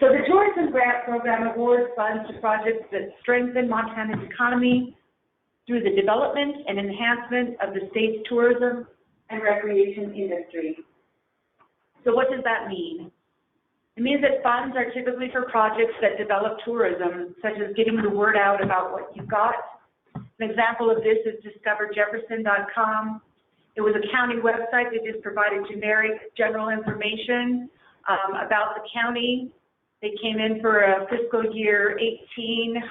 So the Tourism Grant Program awards funds to projects that strengthen Montana's economy through the development and enhancement of the state's tourism and recreation industry. So what does that mean? It means that funds are typically for projects that develop tourism, such as getting the word out about what you've got. An example of this is discoverjefferson.com. It was a county website that just provided generic general information about the county. They came in for a fiscal year 18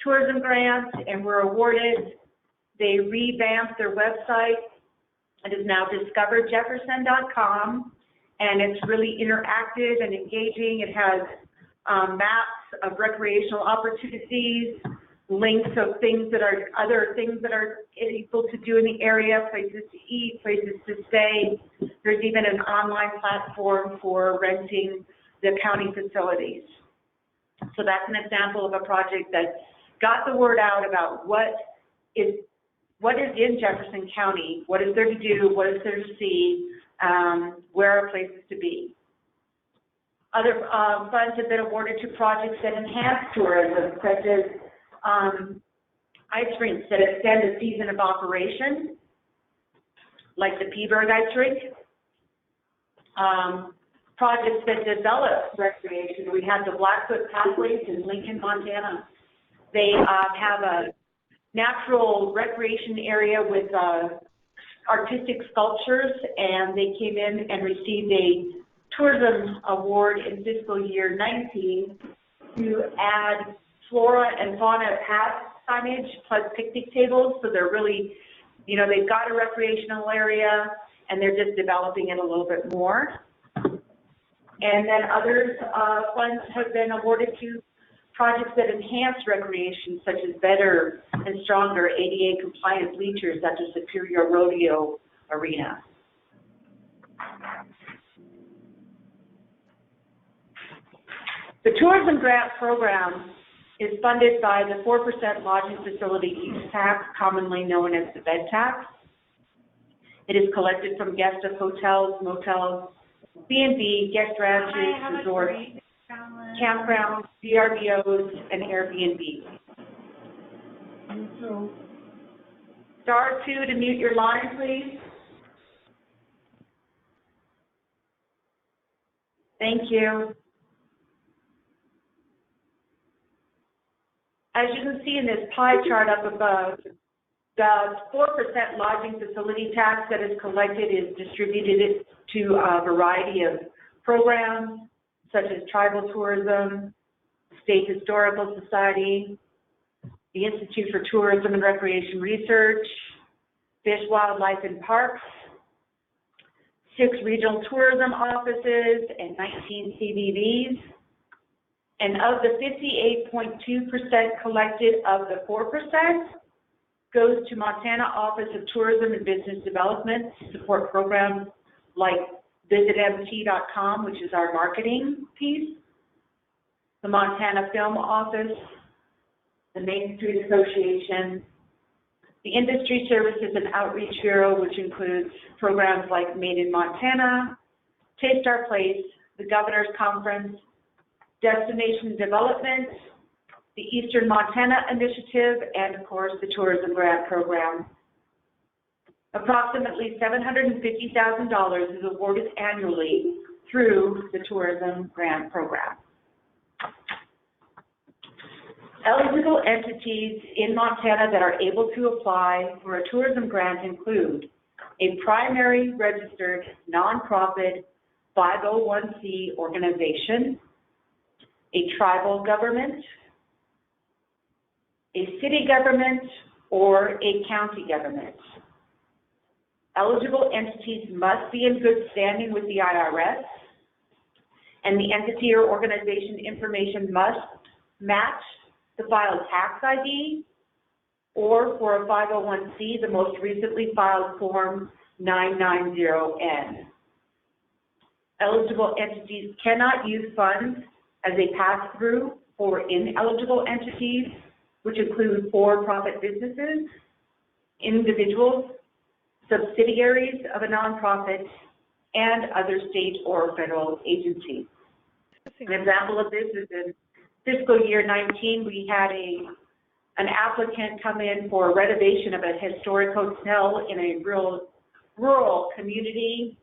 tourism grant and were awarded. They revamped their website. It is now discoverjefferson.com, and it's really interactive and engaging. It has maps of recreational opportunities, links of things that are other things that are able to do in the area, places to eat, places to stay. There's even an online platform for renting the county facilities. So that's an example of a project that got the word out about what is in Jefferson County, what is there to do, what is there to see, where are places to be. Other funds have been awarded to projects that enhance tourism, such as ice rinks that extend the season of operation, like the Peaberg Ice Rink. Projects that develop recreation. We have the Blackfoot Pathways in Lincoln, Montana. They have a natural recreation area with artistic sculptures, and they came in and received a tourism award in fiscal year 19 to add flora and fauna path signage plus picnic tables. So they're really, you know, they've got a recreational area and they're just developing it a little bit more. And then others funds have been awarded to projects that enhance recreation, such as better and stronger ADA compliant bleachers at the Superior Rodeo Arena. The Tourism Grant Program is funded by the 4% lodging facility use tax, commonly known as the bed tax. It is collected from guests of hotels, motels, B&B, guest ranches, resorts, campgrounds, VRBOs, and Airbnb. Star 2 to mute your line, please. Thank you. As you can see in this pie chart up above, the 4% lodging facility tax that is collected is distributed to a variety of programs, such as tribal tourism, State Historical Society, the Institute for Tourism and Recreation Research, Fish, Wildlife, and Parks, 6 regional tourism offices, and 19 CVBs. And of the 58.2% collected of the 4%, goes to Montana Office of Tourism and Business Development to support programs like visitmt.com, which is our marketing piece, the Montana Film Office, the Main Street Association, the Industry Services and Outreach Bureau, which includes programs like Made in Montana, Taste Our Place, the Governor's Conference, Destination Development, the Eastern Montana Initiative, and of course the Tourism Grant Program. Approximately $750,000 is awarded annually through the Tourism Grant Program. Eligible entities in Montana that are able to apply for a tourism grant include a primary registered nonprofit 501c organization, a tribal government, a city government, or a county government. Eligible entities must be in good standing with the IRS, and the entity or organization information must match the filed tax ID, or for a 501c, the most recently filed Form 990N. Eligible entities cannot use funds as a pass-through for ineligible entities, which include for-profit businesses, individuals, subsidiaries of a nonprofit, and other state or federal agencies. An example of this is in fiscal year 19, we had an applicant come in for renovation of a historic hotel in a rural community.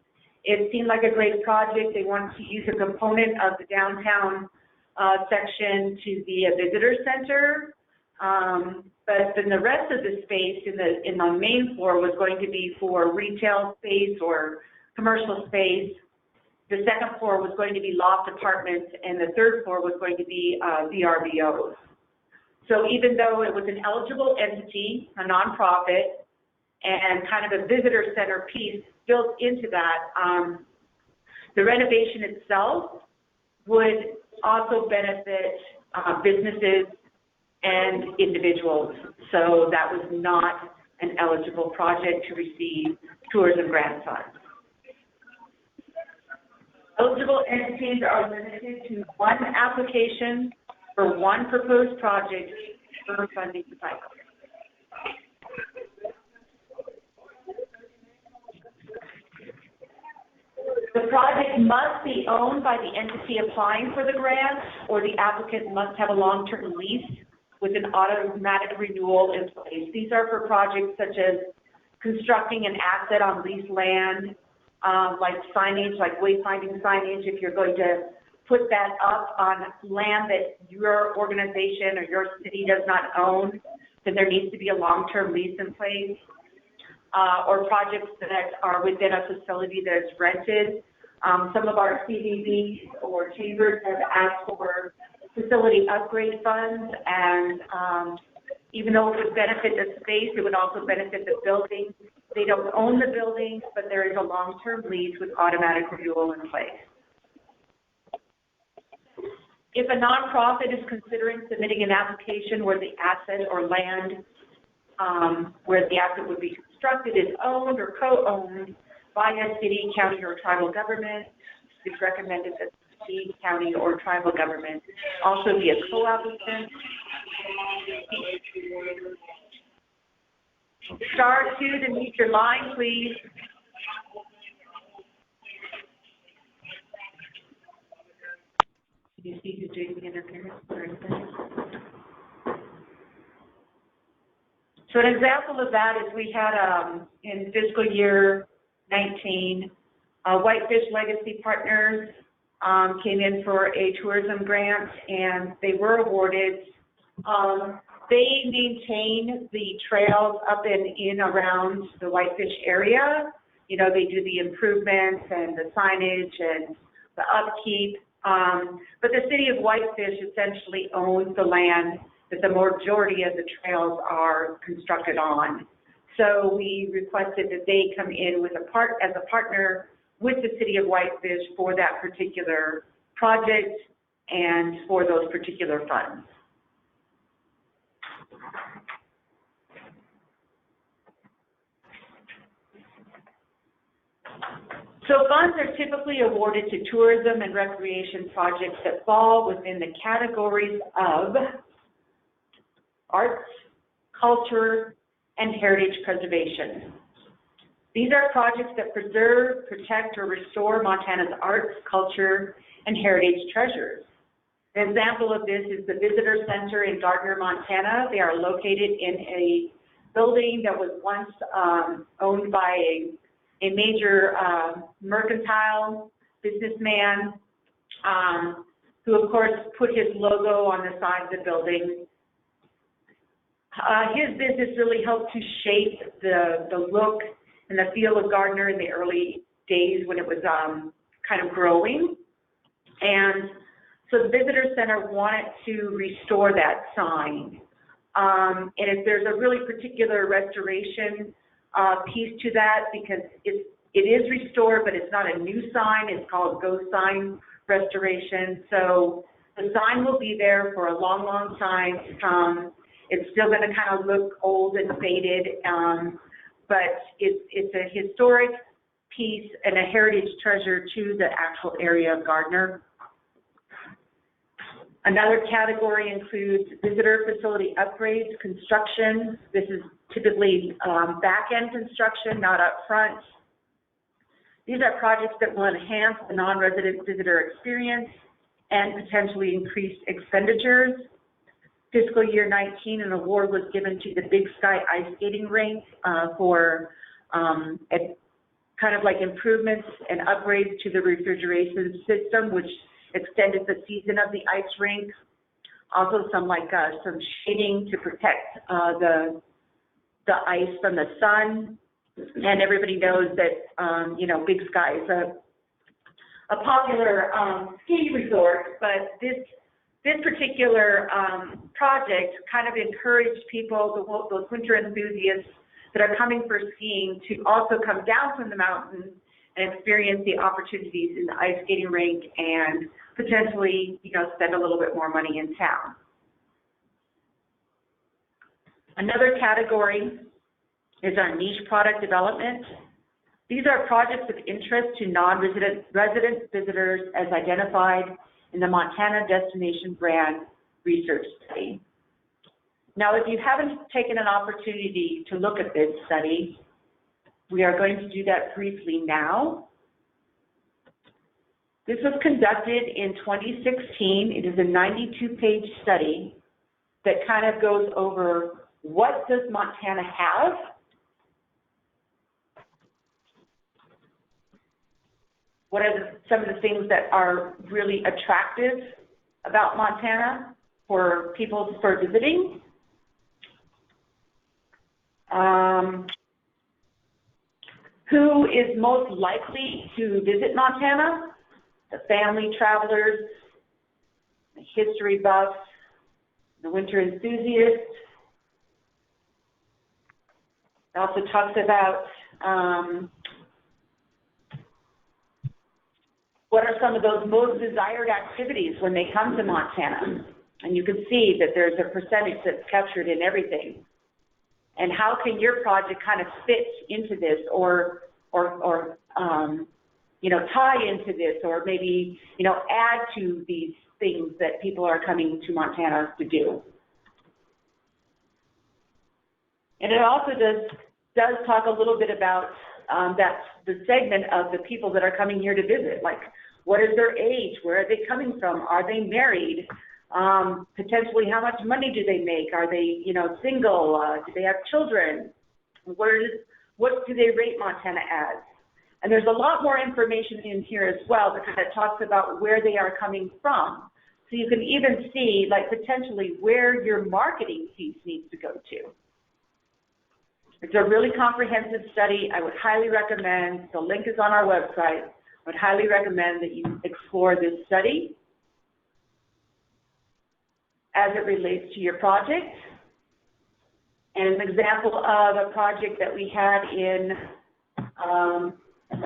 It seemed like a great project. They wanted to use a component of the downtown section to be a visitor center. But then the rest of the space in the main floor was going to be for retail space or commercial space. The second floor was going to be loft apartments, and the third floor was going to be VRBOs. So even though it was an eligible entity, a nonprofit, and kind of a visitor center piece built into that, the renovation itself would also benefit businesses and individuals. So that was not an eligible project to receive tourism grant funds. Eligible entities are limited to one application for one proposed project per funding cycle. The project must be owned by the entity applying for the grant, or the applicant must have a long-term lease with an automatic renewal in place. These are for projects such as constructing an asset on leased land, like signage, like wayfinding signage. If you're going to put that up on land that your organization or your city does not own, then there needs to be a long-term lease in place. Or projects that are within a facility that is rented. Some of our CVBs or chambers have asked for facility upgrade funds, and even though it would benefit the space, it would also benefit the building. They don't own the buildings, but there is a long-term lease with automatic renewal in place. If a nonprofit is considering submitting an application where the asset or land where the asset would be constructed is owned or co-owned by a city, county, or tribal government, it's recommended that the city, county, or tribal government also be a co-applicant. Star 2 to mute your line, please. Did you see who's doing the interference or anything? So an example of that is we had in fiscal year 19, Whitefish Legacy Partners came in for a tourism grant, and they were awarded. They maintain the trails up in around the Whitefish area. You know, they do the improvements and the signage and the upkeep. But the city of Whitefish essentially owns the land that the majority of the trails are constructed on. So we requested that they come in with as a partner with the city of Whitefish for that particular project and for those particular funds. So funds are typically awarded to tourism and recreation projects that fall within the categories of arts, culture, and heritage preservation. These are projects that preserve, protect, or restore Montana's arts, culture, and heritage treasures. An example of this is the Visitor Center in Gardner, Montana. They are located in a building that was once owned by a major mercantile businessman who, of course, put his logo on the side of the building. His business really helped to shape the look and the feel of Gardner in the early days when it was kind of growing. And so the Visitor Center wanted to restore that sign. And if there's a really particular restoration piece to that, because it is restored, but it's not a new sign. It's called ghost sign restoration. So the sign will be there for a long, long time to come. It's still going to kind of look old and faded, but it's a historic piece and a heritage treasure to the actual area of Gardner. Another category includes visitor facility upgrades, construction. This is typically back-end construction, not up front. These are projects that will enhance the non-resident visitor experience and potentially increased expenditures. Fiscal year 19, an award was given to the Big Sky ice skating rink for kind of like improvements and upgrades to the refrigeration system, which extended the season of the ice rink. Also some shading to protect the ice from the sun. And everybody knows that, you know, Big Sky is a popular ski resort, but this particular project kind of encouraged people, those winter enthusiasts that are coming for skiing, to also come down from the mountains and experience the opportunities in the ice skating rink and potentially, you know, spend a little bit more money in town. Another category is our niche product development. These are projects of interest to non-resident visitors as identified in the Montana Destination Brand Research Study. Now, if you haven't taken an opportunity to look at this study, we are going to do that briefly now. This was conducted in 2016. It is a 92-page study that kind of goes over what does Montana have, what are some of the things that are really attractive about Montana for people for visiting. Who is most likely to visit Montana? The family travelers, the history buffs, the winter enthusiasts. It also talks about what are some of those most desired activities when they come to Montana. And you can see that there's a percentage that's captured in everything. And how can your project kind of fit into this, or you know, tie into this, or maybe, you know, add to these things that people are coming to Montana to do. And it also does talk a little bit about the segment of the people that are coming here to visit, like what is their age, where are they coming from, are they married, potentially how much money do they make, are they, you know, single, do they have children, what do they rate Montana as? And there's a lot more information in here as well that kind of talks about where they are coming from. So you can even see, like, potentially where your marketing piece needs to go to. It's a really comprehensive study. I would highly recommend, the link is on our website, I would highly recommend that you explore this study as it relates to your project. And an example of a project that we had in, an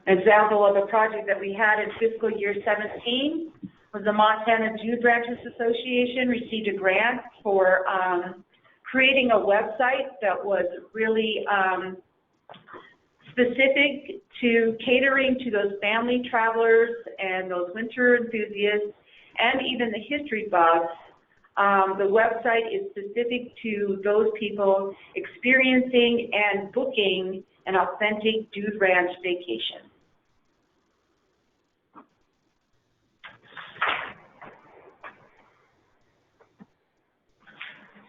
example of a project that we had in fiscal year 17 was the Montana Jew Branches Association received a grant for creating a website that was really specific to catering to those family travelers and those winter enthusiasts and even the history buffs. The website is specific to those people experiencing and booking an authentic Dude Ranch vacation.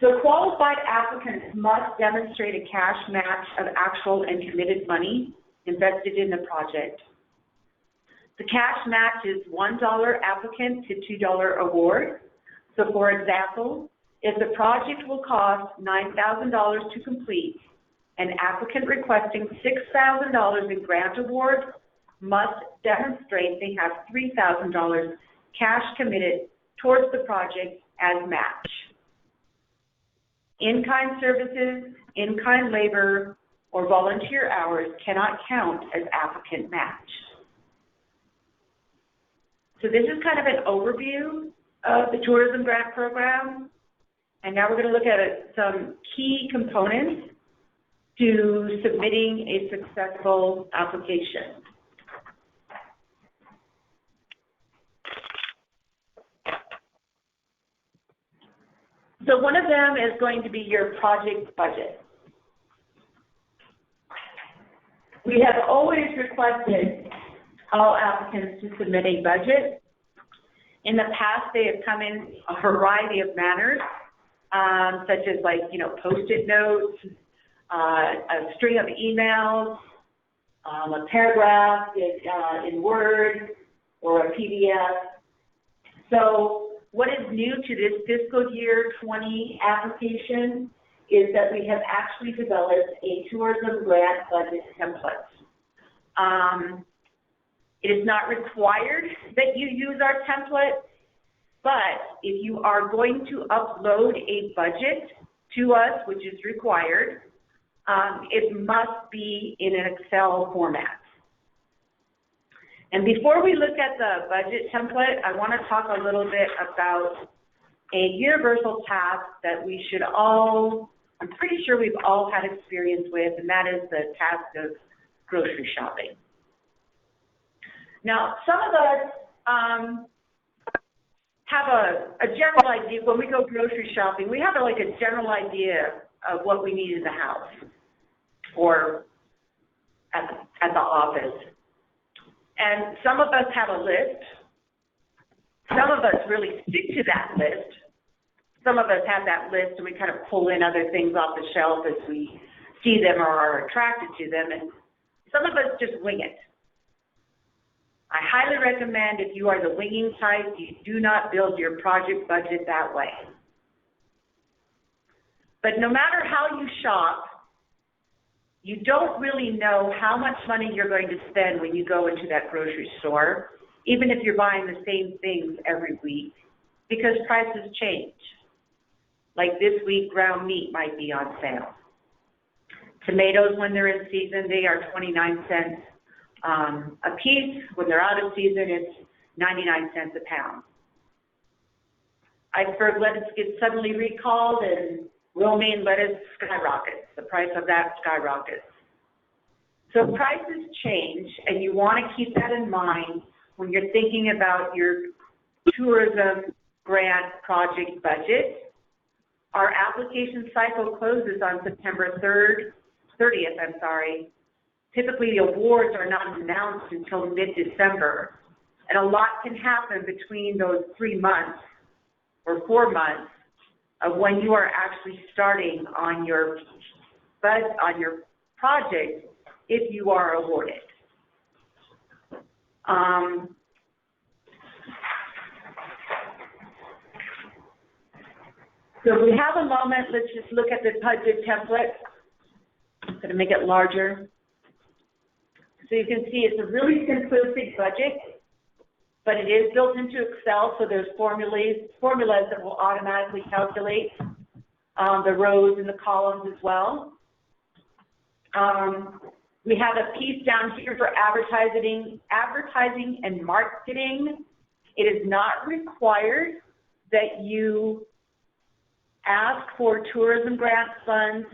So qualified applicants must demonstrate a cash match of actual and committed money invested in the project. The cash match is $1 applicant to $2 award. So for example, if the project will cost $9,000 to complete, an applicant requesting $6,000 in grant award must demonstrate they have $3,000 cash committed towards the project as match. In-kind services, in-kind labor, or volunteer hours cannot count as applicant match. So this is kind of an overview of the tourism grant program, and now we're going to look at some key components to submitting a successful application. So one of them is going to be your project budget. We have always requested all applicants to submit a budget. In the past, they have come in a variety of manners, such as Post-it notes, a string of emails, a paragraph in Word, or a PDF. So what is new to this fiscal year 20 application is that we have actually developed a tourism grant budget template. It is not required that you use our template, but if you are going to upload a budget to us, which is required, it must be in an Excel format. And before we look at the budget template, I want to talk a little bit about a universal task that we should all, I'm pretty sure we've all had experience with, and that is the task of grocery shopping. Now, some of us have a general idea. When we go grocery shopping, we have a general idea of what we need in the house or at the office. And some of us have a list. Some of us really stick to that list. Some of us have that list and we kind of pull in other things off the shelf as we see them or are attracted to them. And some of us just wing it. I highly recommend, if you are the winging type, you do not build your project budget that way. But no matter how you shop, you don't really know how much money you're going to spend when you go into that grocery store, even if you're buying the same things every week, because prices change. Like this week, ground meat might be on sale. Tomatoes, when they're in season, they are 29 cents a piece. When they're out of season, it's 99 cents a pound. Iceberg lettuce gets suddenly recalled, and romaine lettuce skyrockets. The price of that skyrockets. So prices change, and you want to keep that in mind when you're thinking about your tourism grant project budget. Our application cycle closes on September 30th. Typically, the awards are not announced until mid-December, and a lot can happen between those 3 months or 4 months of when you are actually starting on your project if you are awarded. So if we have a moment, let's just look at the budget template. I'm going to make it larger. So you can see it's a really simplistic budget, but it is built into Excel, so there's formulas that will automatically calculate the rows and the columns as well. We have a piece down here for advertising and marketing. It is not required that you ask for tourism grant funds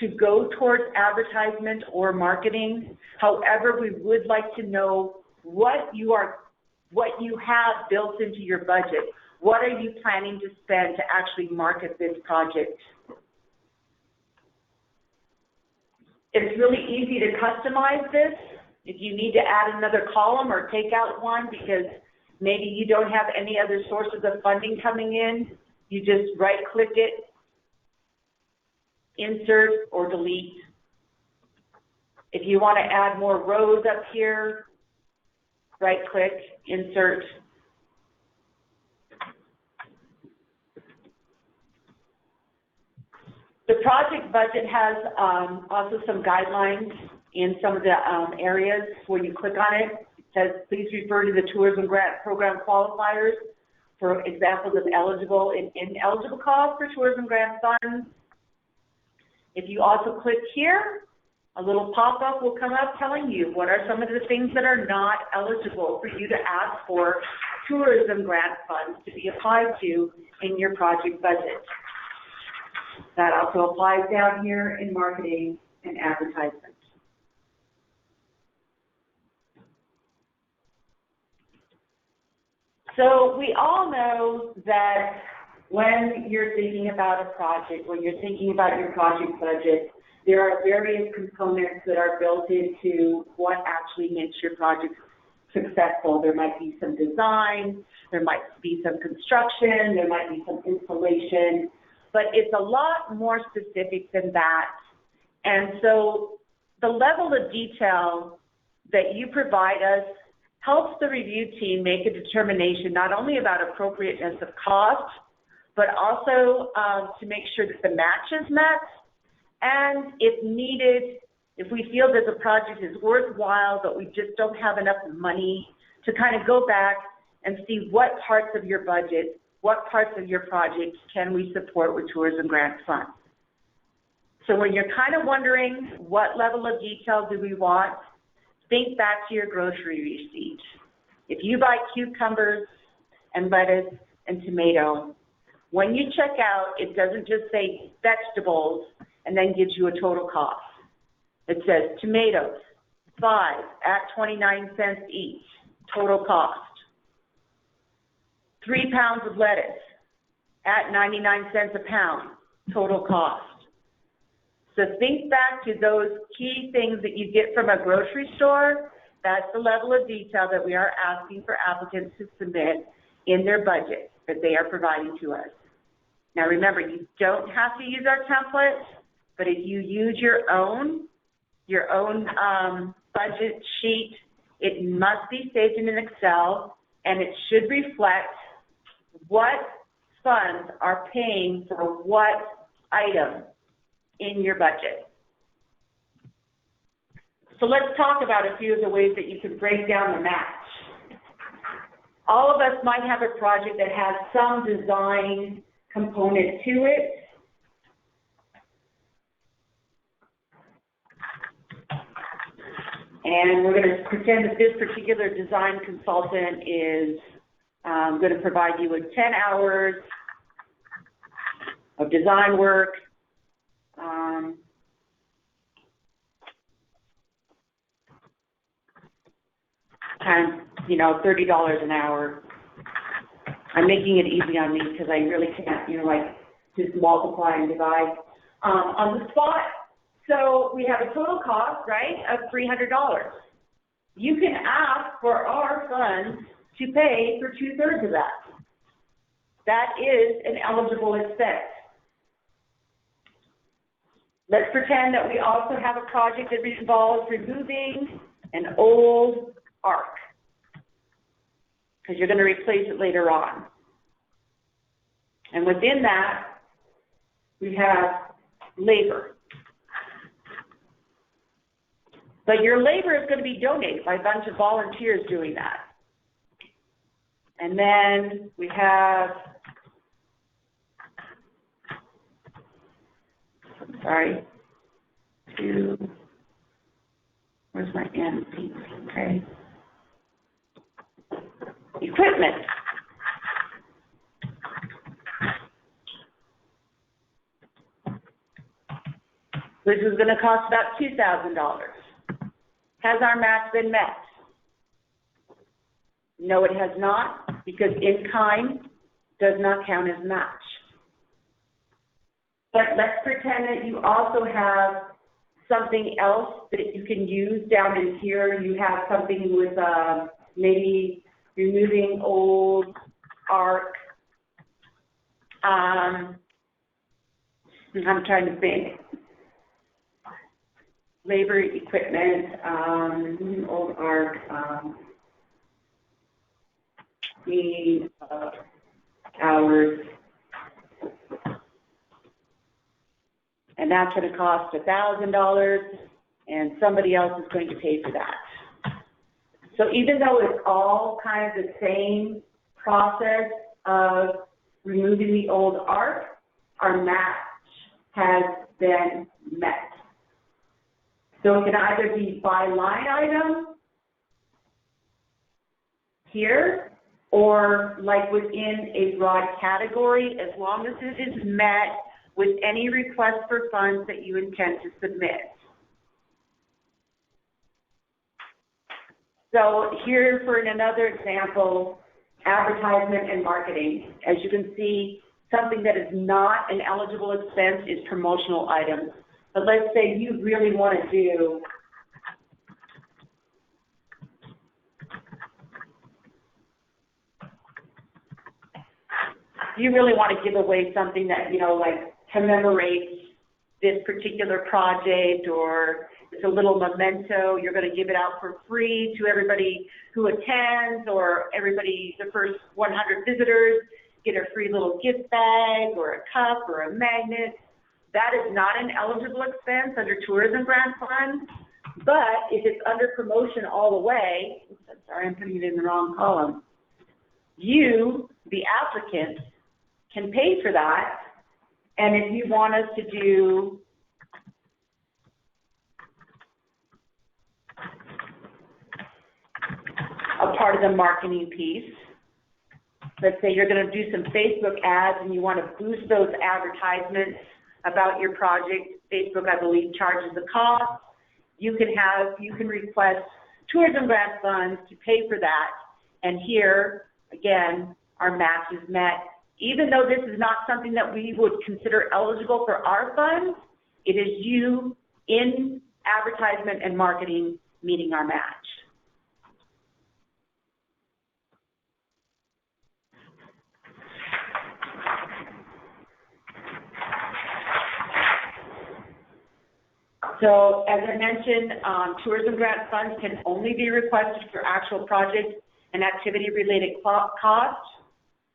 to go towards advertisement or marketing. However, we would like to know what you have built into your budget. What are you planning to spend to actually market this project? It's really easy to customize this. If you need to add another column or take out one because maybe you don't have any other sources of funding coming in, you just right-click it, insert or delete. If you want to add more rows up here, right-click, insert. The project budget has also some guidelines in some of the areas where you click on it. It says, please refer to the tourism grant program qualifiers for examples of eligible and ineligible costs for tourism grant funds. If you also click here, a little pop-up will come up telling you what are some of the things that are not eligible for you to ask for tourism grant funds to be applied to in your project budget. That also applies down here in marketing and advertisement. So we all know that when you're thinking about a project, when you're thinking about your project budget, there are various components that are built into what actually makes your project successful. There might be some design, there might be some construction, there might be some installation, but it's a lot more specific than that. And so the level of detail that you provide us helps the review team make a determination not only about appropriateness of cost, but also to make sure that the match is met. And if needed, if we feel that the project is worthwhile, but we just don't have enough money, to kind of go back and see what parts of your budget, what parts of your project can we support with tourism grant funds. So when you're kind of wondering what level of detail do we want, think back to your grocery receipt. If you buy cucumbers and lettuce and tomato, when you check out, it doesn't just say vegetables and then gives you a total cost. It says tomatoes, 5 at 29 cents each, total cost. 3 pounds of lettuce at 99 cents a pound, total cost. So think back to those key things that you get from a grocery store. That's the level of detail that we are asking for applicants to submit in their budget that they are providing to us. Now remember, you don't have to use our templates, but if you use your own budget sheet, it must be saved in an Excel, and it should reflect what funds are paying for what item in your budget. So let's talk about a few of the ways that you can break down the match. All of us might have a project that has some design component to it. And we're going to pretend that this particular design consultant is going to provide you with 10 hours of design work. Times, $30 an hour. I'm making it easy on me because I really can't, like just multiply and divide on the spot. So we have a total cost, right, of $300. You can ask for our funds to pay for 2/3 of that. That is an eligible expense. Let's pretend that we also have a project that involves removing an old ark, because you're going to replace it later on. And within that, we have labor. But your labor is going to be donated by a bunch of volunteers doing that. And then we have, where's my N piece? Okay. Equipment. This is going to cost about $2,000. Has our match been met? No, it has not, because in-kind does not count as match. But let's pretend that you also have something else that you can use down in here. You have something with maybe removing old arc. I'm trying to think. Labor, equipment, old arc, hours, and that's going to cost $1,000, and somebody else is going to pay for that. So even though it's all kind of the same process of removing the old arc, our match has been met. So it can either be by line item here, or like within a broad category, as long as it is met with any request for funds that you intend to submit. So here for another example, advertisement and marketing. As you can see, Something that is not an eligible expense is promotional items. But let's say you really want to do give away something that, you know, like commemorates this particular project, or it's a little memento, you're going to give it out for free to everybody who attends, or everybody, the first 100 visitors, get a free little gift bag or a cup or a magnet. That is not an eligible expense under tourism grant funds, but if it's under promotion all the way, sorry, I'm putting it in the wrong column, you, the applicant, can pay for that. And if you want us to do a part of the marketing piece, let's say you're going to do some Facebook ads and you want to boost those advertisements about your project. Facebook, I believe, charges the cost. You can request tourism grant funds to pay for that. And here, again, our match is met. Even though this is not something that we would consider eligible for our funds, it is you in advertisement and marketing meeting our match. So as I mentioned, tourism grant funds can only be requested for actual project and activity-related costs.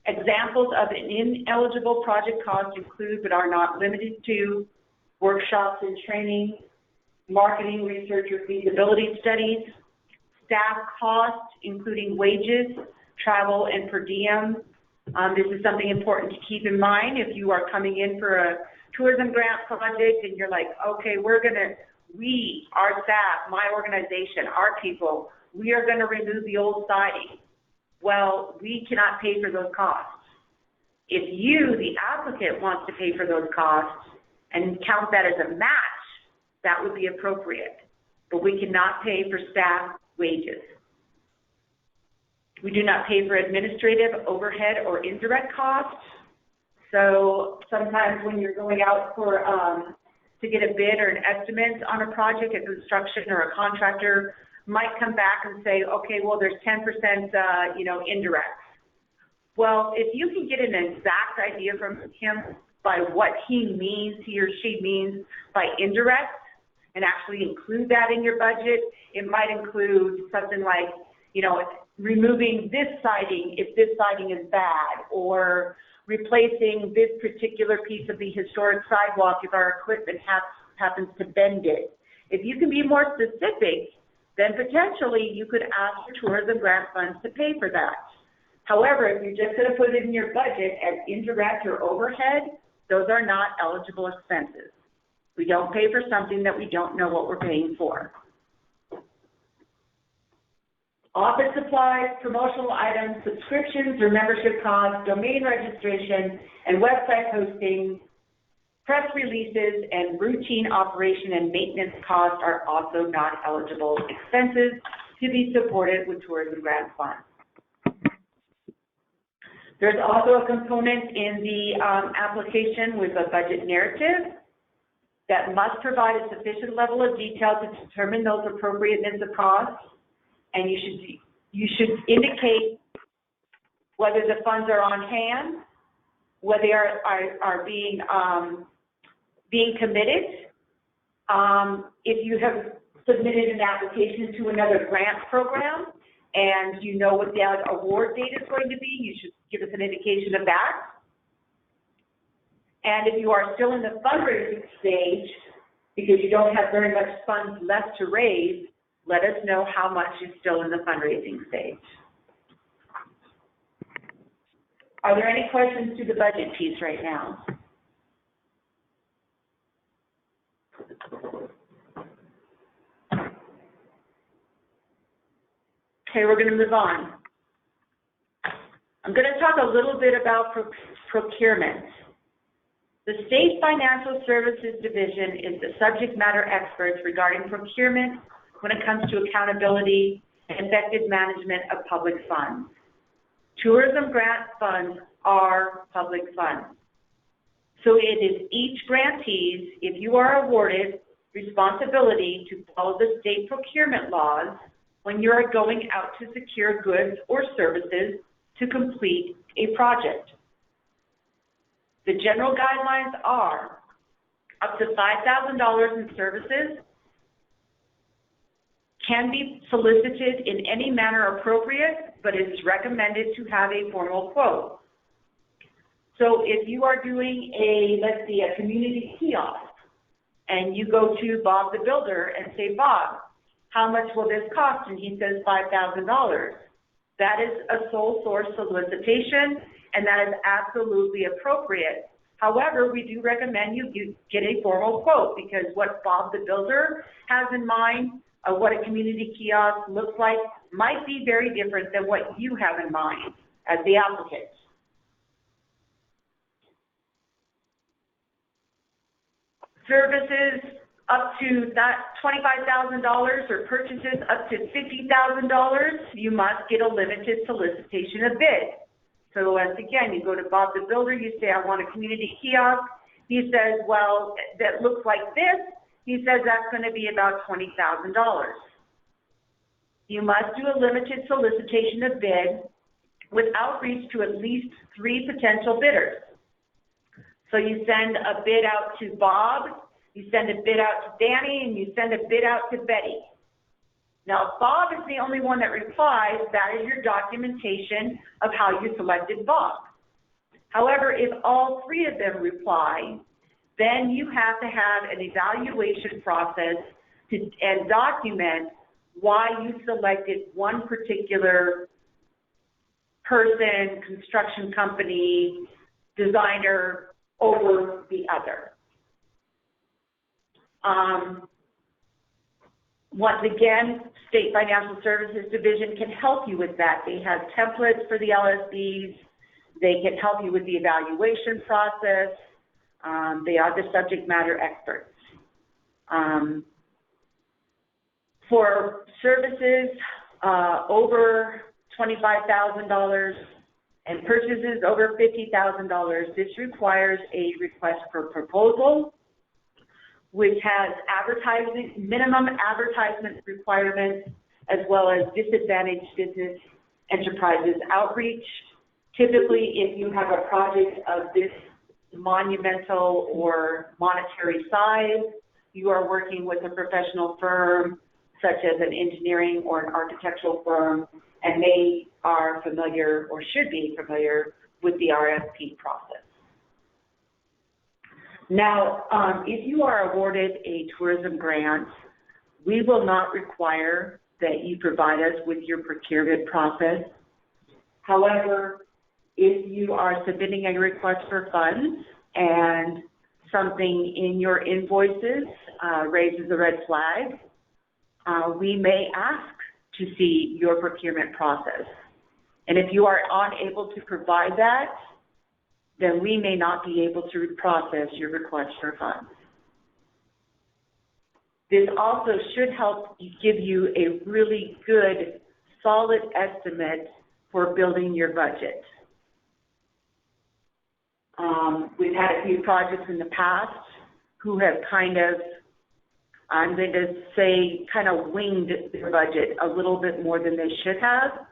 Examples of an ineligible project costs include, but are not limited to, workshops and training, marketing, research, or feasibility studies, staff costs, including wages, travel, and per diem. This is something important to keep in mind if you are coming in for a tourism grant project and you're like, okay, we, our staff, my organization, our people, we are going to remove the old siding. Well, we cannot pay for those costs. If you, the applicant, wants to pay for those costs and count that as a match, that would be appropriate. But we cannot pay for staff wages. We do not pay for administrative, overhead, or indirect costs. So sometimes when you're going out for to get a bid or an estimate on a project, a construction or a contractor might come back and say, okay, well, there's 10%, indirect. Well, if you can get an exact idea from him by what he or she means by indirect, and actually include that in your budget, it might include something like, removing this siding if this siding is bad, or replacing this particular piece of the historic sidewalk if our equipment happens to bend it. If you can be more specific, then potentially you could ask for tourism grant funds to pay for that. However, if you're just going to put it in your budget as indirect or overhead, those are not eligible expenses. We don't pay for something that we don't know what we're paying for. Office supplies, promotional items, subscriptions or membership costs, domain registration, and website hosting, press releases, and routine operation and maintenance costs are also not eligible expenses to be supported with tourism grant funds. There's also a component in the application with a budget narrative that must provide a sufficient level of detail to determine those appropriateness of costs. And you should indicate whether the funds are on hand, whether they are being committed. If you have submitted an application to another grant program and you know what the award date is going to be, you should give us an indication of that. And if you are still in the fundraising stage, because you don't have very much funds left to raise, let us know how much is still in the fundraising stage. Are there any questions to the budget piece right now? Okay, we're going to move on. I'm going to talk a little bit about procurement. The State Financial Services Division is the subject matter experts regarding procurement when it comes to accountability and effective management of public funds. Tourism grant funds are public funds. So it is each grantee's, if you are awarded, responsibility to follow the state procurement laws when you are going out to secure goods or services to complete a project. The general guidelines are up to $5,000 in services can be solicited in any manner appropriate, but it is recommended to have a formal quote. So if you are doing let's see, a community kiosk, and you go to Bob the builder and say, Bob, how much will this cost? And he says $5,000. That is a sole source solicitation, and that is absolutely appropriate. However, we do recommend you get a formal quote, because what Bob the builder has in mind of what a community kiosk looks like might be very different than what you have in mind as the applicant. Services up to that $25,000 or purchases up to $50,000, you must get a limited solicitation of bid. So once again, you go to Bob the builder, you say, I want a community kiosk. He says, well, that looks like this. He says that's going to be about $20,000. You must do a limited solicitation of bid with outreach to at least 3 potential bidders. So you send a bid out to Bob, you send a bid out to Danny, and you send a bid out to Betty. Now, if Bob is the only one that replies, that is your documentation of how you selected Bob. However, if all 3 of them reply, then you have to have an evaluation process and document why you selected one particular person, construction company, designer over the other. Once again, State Financial Services Division can help you with that. They have templates for the LSBs. They can help you with the evaluation process. They are the subject matter experts. For services over $25,000 and purchases over $50,000, this requires a request for proposal, which has minimum advertisement requirements, as well as disadvantaged business enterprises outreach. Typically, if you have a project of this monumental or monetary size, you are working with a professional firm, such as an engineering or an architectural firm, and they are familiar or should be familiar with the RFP process. Now, if you are awarded a tourism grant, we will not require that you provide us with your procurement process. However, if you are submitting a request for funds and something in your invoices raises a red flag, we may ask to see your procurement process. And if you are unable to provide that, then we may not be able to process your request for funds. This also should help give you a really good, solid estimate for building your budget. We've had a few projects in the past who have kind of, I'm going to say, kind of winged their budget a little bit more than they should have.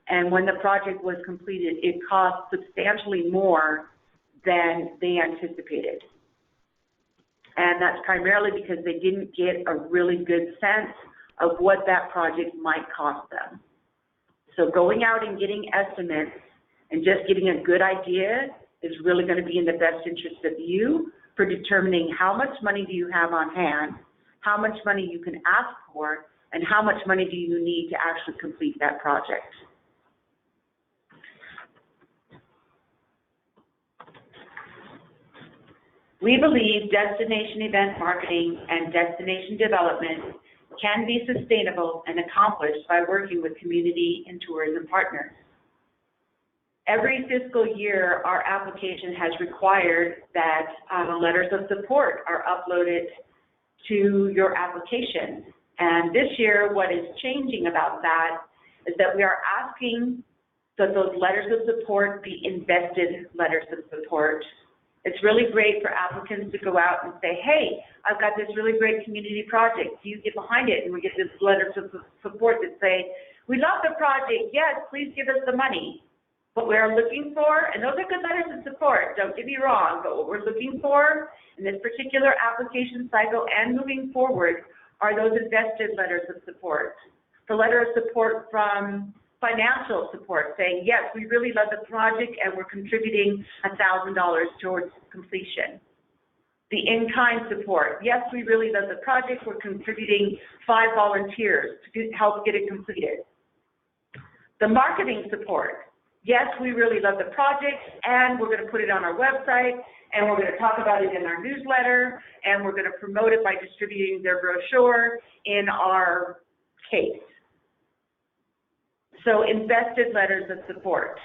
And when the project was completed, it cost substantially more than they anticipated. And that's primarily because they didn't get a really good sense of what that project might cost them. So going out and getting estimates and just getting a good idea is really going to be in the best interest of you for determining how much money do you have on hand, how much money you can ask for, and how much money do you need to actually complete that project. We believe destination event marketing and destination development can be sustainable and accomplished by working with community and tourism partners. Every fiscal year, our application has required that letters of support are uploaded to your application. And this year, what is changing about that is that we are asking that those letters of support be invested letters of support, It's really great for applicants to go out and say, hey, I've got this really great community project. Do you get behind it? And we get this letter of support that say, we love the project. Yes, please give us the money. What we're looking for, and those are good letters of support, don't get me wrong, but what we're looking for in this particular application cycle and moving forward are those invested letters of support. The letter of support from financial support saying, yes, we really love the project and we're contributing $1,000 towards completion. The in-kind support, yes, we really love the project, we're contributing 5 volunteers to help get it completed. The marketing support, yes, we really love the project and we're going to put it on our website and we're going to talk about it in our newsletter and we're going to promote it by distributing their brochure in our case. So invested letters of support.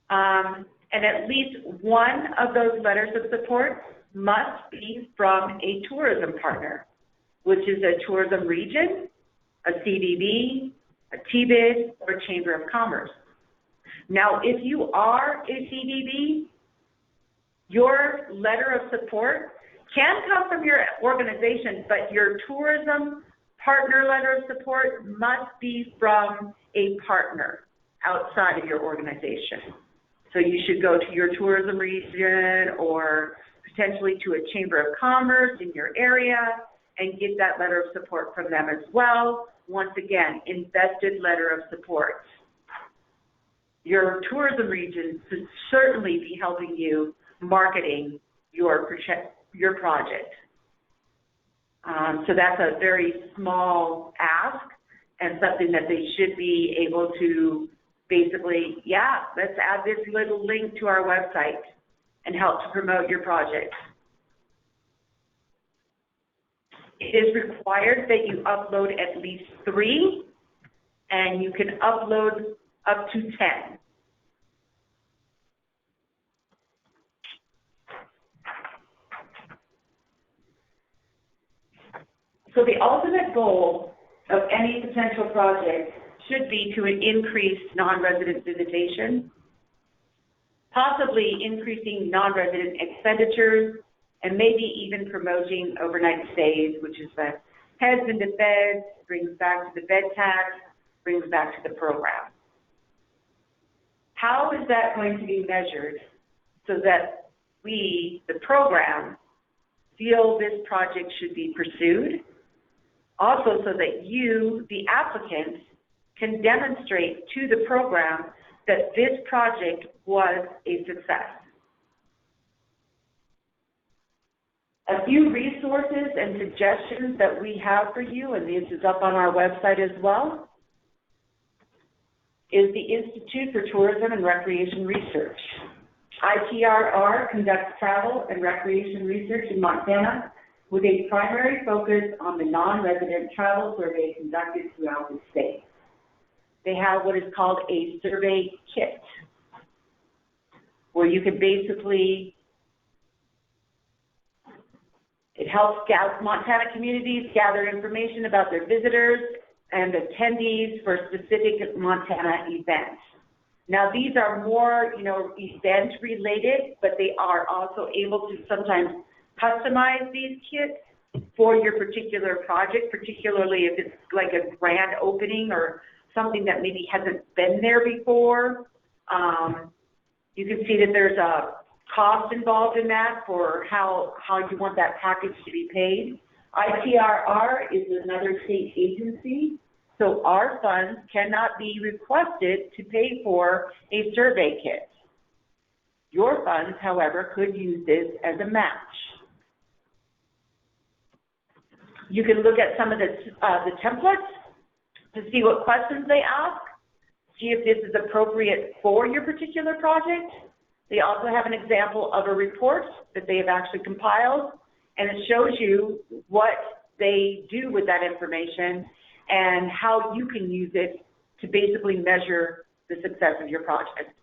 And at least one of those letters of support must be from a tourism partner, which is a tourism region, a CBB, a TBID, or Chamber of Commerce. Now, if you are a CBB, your letter of support can come from your organization, but your tourism partner letter of support must be from a partner outside of your organization. So you should go to your tourism region or potentially to a Chamber of Commerce in your area and get that letter of support from them as well. Once again, invested letter of support. Your tourism region should certainly be helping you marketing your project. So that's a very small ask and something that they should be able to basically, yeah, let's add this little link to our website and help to promote your project. It is required that you upload at least 3, and you can upload up to 10. So the ultimate goal of any potential project should be to increase non-resident visitation, possibly increasing non-resident expenditures, and maybe even promoting overnight stays, which is the heads into beds, brings back to the bed tax, brings back to the program. How is that going to be measured so that we, the program, feel this project should be pursued? Also so that you, the applicant, can demonstrate to the program that this project was a success. A few resources and suggestions that we have for you, and this is up on our website as well, is the Institute for Tourism and Recreation Research. ITRR conducts travel and recreation research in Montana with a primary focus on the non-resident travel survey conducted throughout the state. They have what is called a survey kit, where you can basically, it helps Montana communities gather information about their visitors and attendees for specific Montana events. Now, these are more, event related, but they are also able to sometimes customize these kits for your particular project, particularly if it's like a grand opening or something that maybe hasn't been there before. You can see that there's a cost involved in that for how you want that package to be paid. ITRR is another state agency, so our funds cannot be requested to pay for a survey kit. Your funds, however, could use this as a match. You can look at some of the templates to see what questions they ask, see if this is appropriate for your particular project. They also have an example of a report that they have actually compiled, and it shows you what they do with that information and how you can use it to basically measure the success of your project.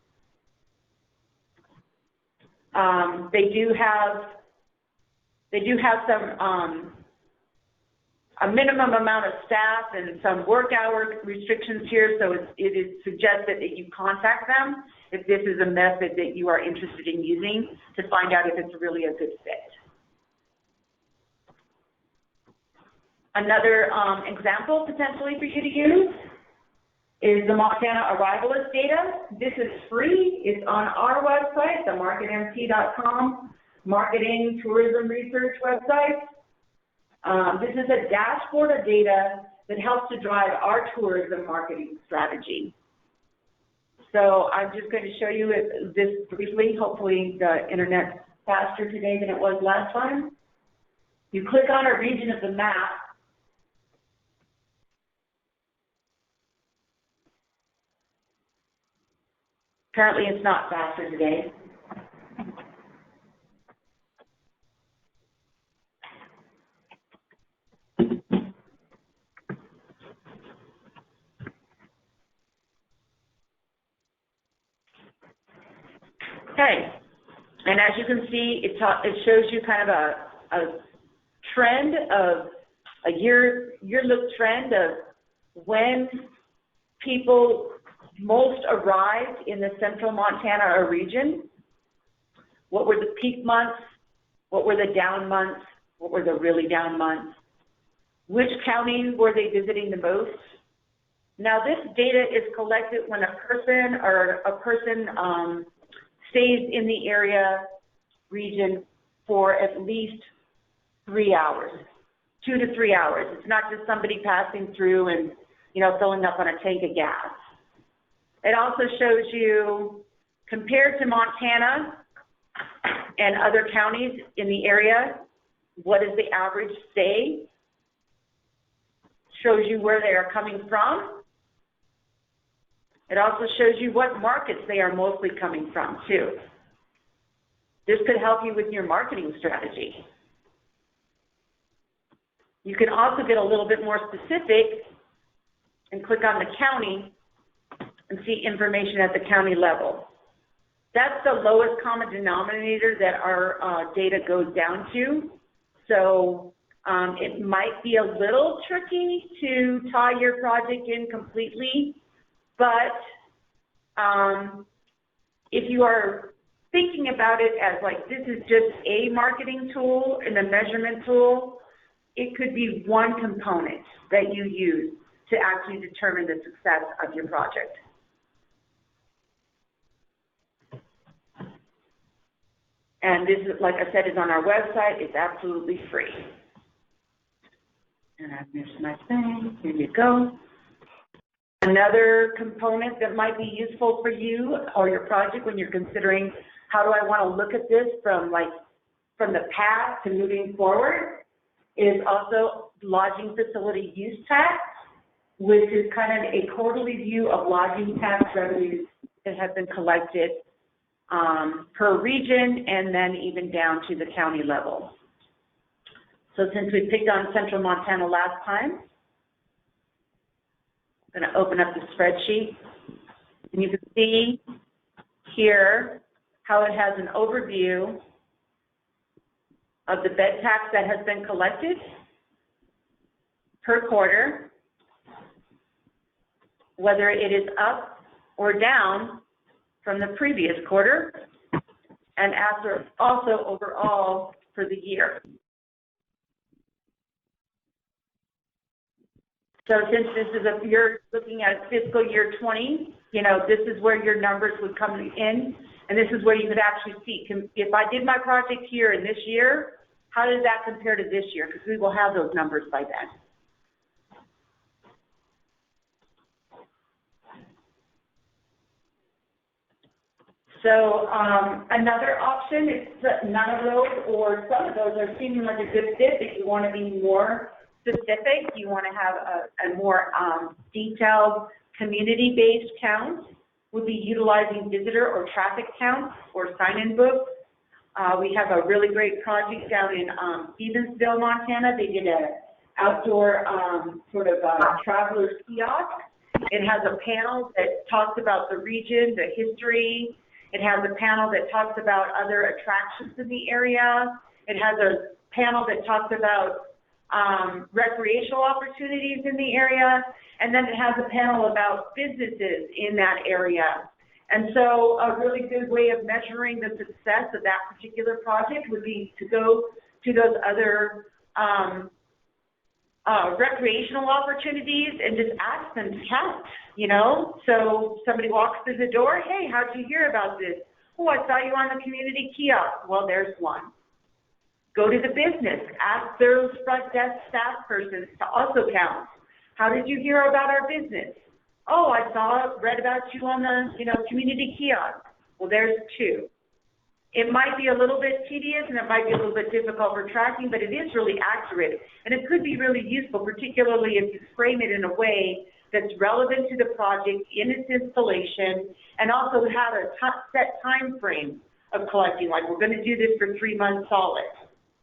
They do have some a minimum amount of staff and some work hour restrictions here, so it is suggested that you contact them if this is a method that you are interested in using to find out if it's really a good fit. Another example potentially for you to use is the Montana Arrivalist data. This is free. It's on our website, the marketmt.com marketing tourism research website. This is a dashboard of data that helps to drive our tourism marketing strategy. So I'm just going to show you this briefly. Hopefully the internet's faster today than it was last time. You click on a region of the map. Apparently it's not faster today. Okay, and as you can see, it shows you kind of a trend of a year-look trend of when people most arrived in the central Montana region. What were the peak months? What were the down months? What were the really down months? Which county were they visiting the most? Now this data is collected when a person stays in the area region for at least 3 hours, 2 to 3 hours. It's not just somebody passing through and, you know, filling up on a tank of gas. It also shows you, compared to Montana and other counties in the area, what is the average stay? Shows you where they are coming from. It also shows you what markets they are mostly coming from, too. This could help you with your marketing strategy. You can also get a little bit more specific and click on the county and see information at the county level. That's the lowest common denominator that our data goes down to. So it might be a little tricky to tie your project in completely, but if you are thinking about it as like this is just a marketing tool and a measurement tool, it could be one component that you use to actually determine the success of your project. And this is, like I said, is on our website. It's absolutely free. And I've missed my thing. Here you go. Another component that might be useful for you or your project when you're considering how do I want to look at this from the past to moving forward is also lodging facility use tax, which is kind of a quarterly view of lodging tax revenues that have been collected per region and then even down to the county level. So since we picked on Central Montana last time, I'm going to open up the spreadsheet, and you can see here how it has an overview of the bed tax that has been collected per quarter, whether it is up or down from the previous quarter, and also overall for the year. So since this is you're looking at fiscal year 20, you know, this is where your numbers would come in, and this is where you could actually see, if I did my project here in this year, how does that compare to this year? Because we will have those numbers by then. So another option is none of those or some of those are seeming like a good fit. If you want to be more specific, you want to have a more detailed community-based count, would be utilizing visitor or traffic counts or sign-in books. We have a really great project down in Stevensville, Montana. They did an outdoor sort of traveler's kiosk. It has a panel that talks about the region, the history. It has a panel that talks about other attractions in the area. It has a panel that talks about recreational opportunities in the area, and then it has a panel about businesses in that area. And so a really good way of measuring the success of that particular project would be to go to those other recreational opportunities and just ask them to count, you know? So somebody walks through the door, hey, how'd you hear about this? Oh, I saw you on the community kiosk. Well, there's one. Go to the business, ask their front desk staff persons to also count. How did you hear about our business? Oh, I read about you on the, community kiosk. Well, there's two. It might be a little bit tedious and it might be a little bit difficult for tracking, but it is really accurate. And it could be really useful, particularly if you frame it in a way that's relevant to the project in its installation, and also have a set time frame of collecting, like we're going to do this for 3 months solid,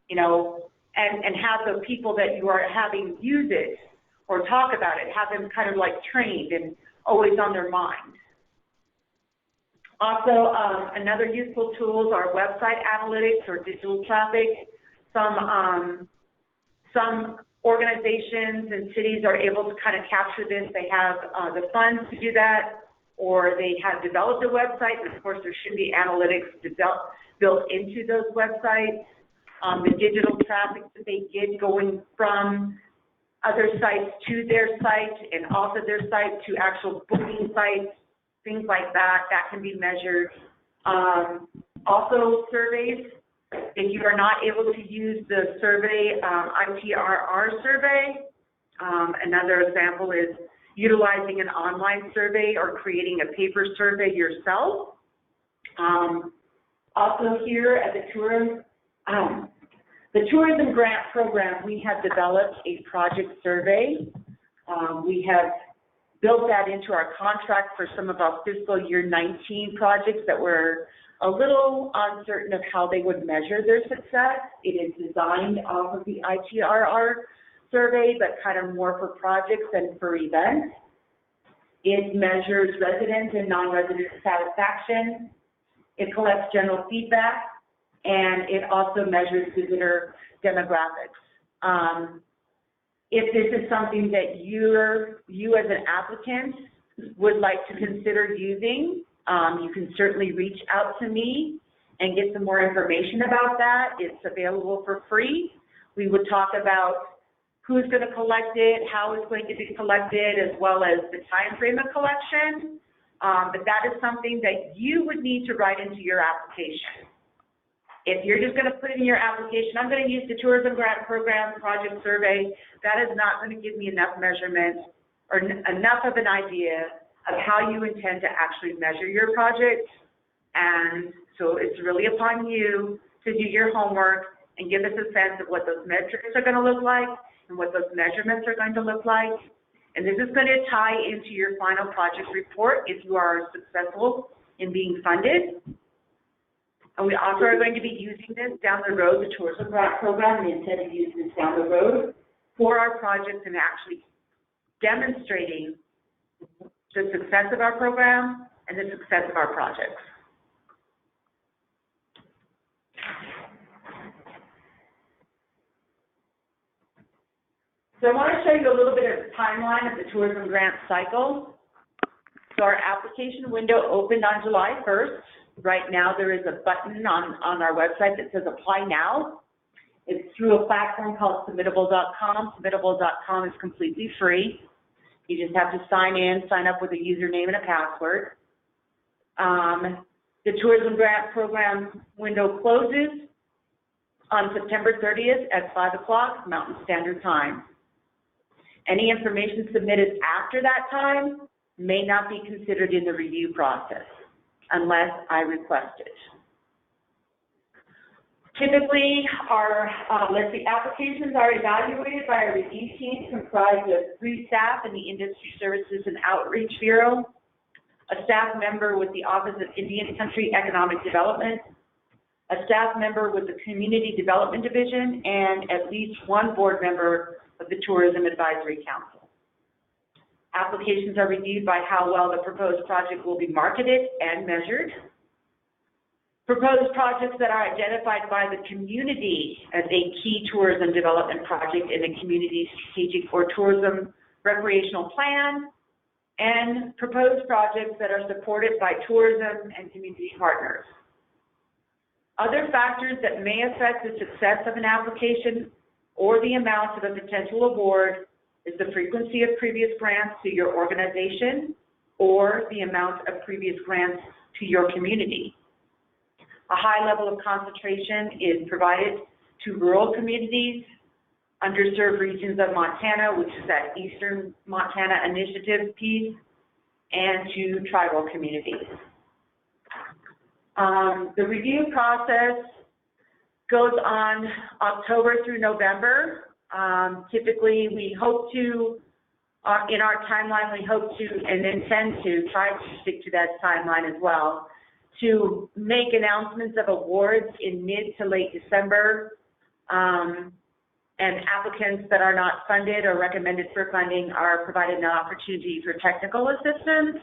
and have the people that you are having use it or talk about it, have them kind of like trained and always on their mind. Also, another useful tools are website analytics or digital traffic. Some organizations and cities are able to kind of capture this. They have the funds to do that, or they have developed a website. And of course, there should be analytics built into those websites. The digital traffic that they get going from other sites to their site and off of their site to actual booking sites, things like that, that can be measured. Also surveys, if you are not able to use the survey, ITRR survey, another example is utilizing an online survey or creating a paper survey yourself. Also here at the Tourism Grant Program, we have developed a project survey. We have built that into our contract for some of our fiscal year 19 projects that were a little uncertain of how they would measure their success. It is designed off of the ITRR survey, but kind of more for projects than for events. It measures resident and non-resident satisfaction. It collects general feedback, and it also measures visitor demographics. If this is something that you as an applicant would like to consider using, you can certainly reach out to me and get some more information about that. It's available for free. We would talk about who's going to collect it, how it's going to be collected, as well as the time frame of collection. But that is something that you would need to write into your application. If you're just going to put it in your application, I'm going to use the Tourism Grant Program Project Survey, that is not going to give me enough measurement or enough of an idea of how you intend to actually measure your project. And so it's really upon you to do your homework and give us a sense of what those metrics are going to look like and what those measurements are going to look like. And this is going to tie into your final project report if you are successful in being funded. And we also are going to be using this down the road, the Tourism Grant Program, and intend to use this down the road for our projects and actually demonstrating the success of our program and the success of our projects. So I want to show you a little bit of the timeline of the tourism grant cycle. So our application window opened on July 1st. Right now there is a button on our website that says apply now. It's through a platform called submittable.com. Submittable.com is completely free. You just have to sign up with a username and a password. The Tourism Grant Program window closes on September 30th at 5 o'clock Mountain Standard Time. Any information submitted after that time may not be considered in the review process unless I request it. Typically, our applications are evaluated by a review team comprised of 3 staff in the Industry Services and Outreach Bureau, a staff member with the Office of Indian Country Economic Development, a staff member with the Community Development Division, and at least 1 board member of the Tourism Advisory Council. Applications are reviewed by how well the proposed project will be marketed and measured. Proposed projects that are identified by the community as a key tourism development project in the community strategic or tourism recreational plan and proposed projects that are supported by tourism and community partners. Other factors that may affect the success of an application or the amount of a potential award is the frequency of previous grants to your organization or the amount of previous grants to your community. A high level of concentration is provided to rural communities, underserved regions of Montana, which is that Eastern Montana Initiative piece, and to tribal communities. The review process goes on October through November. Typically, we hope to, in our timeline, we hope to and intend to try to stick to that timeline as well, to make announcements of awards in mid to late December, and applicants that are not funded or recommended for funding are provided an opportunity for technical assistance.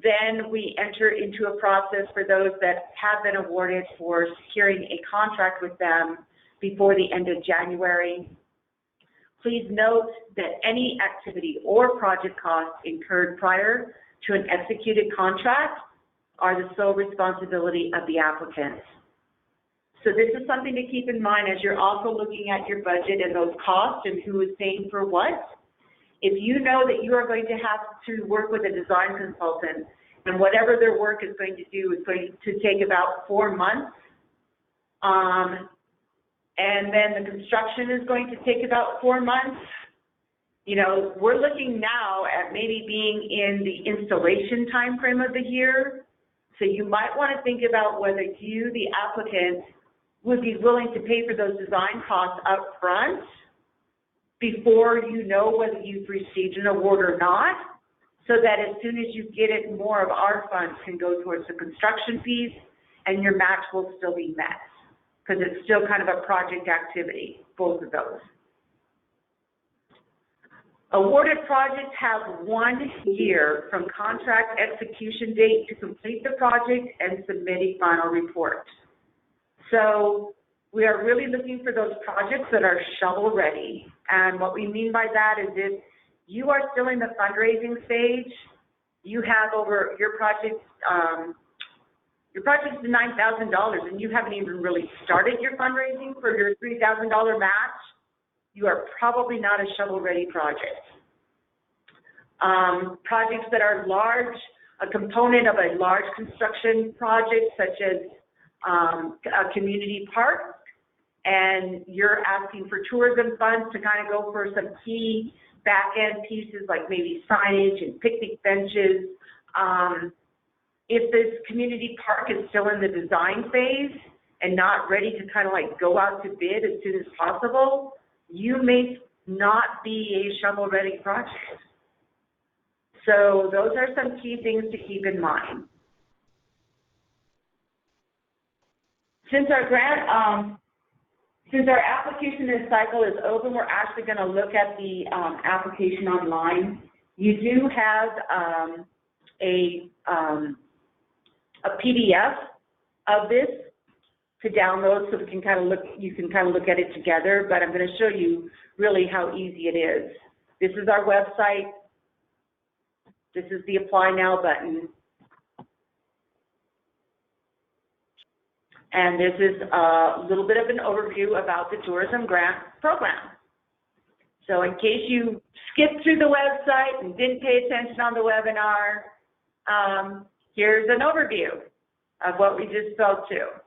Then we enter into a process for those that have been awarded for securing a contract with them before the end of January. Please note that any activity or project costs incurred prior to an executed contract are the sole responsibility of the applicant. So this is something to keep in mind as you're also looking at your budget and those costs and who is paying for what. If you know that you are going to have to work with a design consultant and whatever their work is going to do is going to take about 4 months, and then the construction is going to take about 4 months, you know, we're looking now at maybe being in the installation time frame of the year. So you might want to think about whether you, the applicant, would be willing to pay for those design costs up front before you know whether you've received an award or not, so that as soon as you get it, more of our funds can go towards the construction piece and your match will still be met, because it's still kind of a project activity, both of those. Awarded projects have 1 year from contract execution date to complete the project and submit a final report. So we are really looking for those projects that are shovel ready. And what we mean by that is if you are still in the fundraising stage, you have over your project's $9,000 and you haven't even really started your fundraising for your $3,000 match, you are probably not a shovel ready project. Projects that are large, a component of a large construction project such as a community park, and you're asking for tourism funds to kind of go for some key back-end pieces like maybe signage and picnic benches. If this community park is still in the design phase and not ready to kind of like go out to bid as soon as possible, you may not be a shovel-ready project. So those are some key things to keep in mind. Since our application cycle is open, we're actually going to look at the application online. You do have a PDF of this to download, so we can kind of look. You can kind of look at it together. But I'm going to show you really how easy it is. This is our website. This is the Apply Now button. And this is a little bit of an overview about the tourism grant program. So in case you skipped through the website and didn't pay attention on the webinar, here's an overview of what we just spoke to.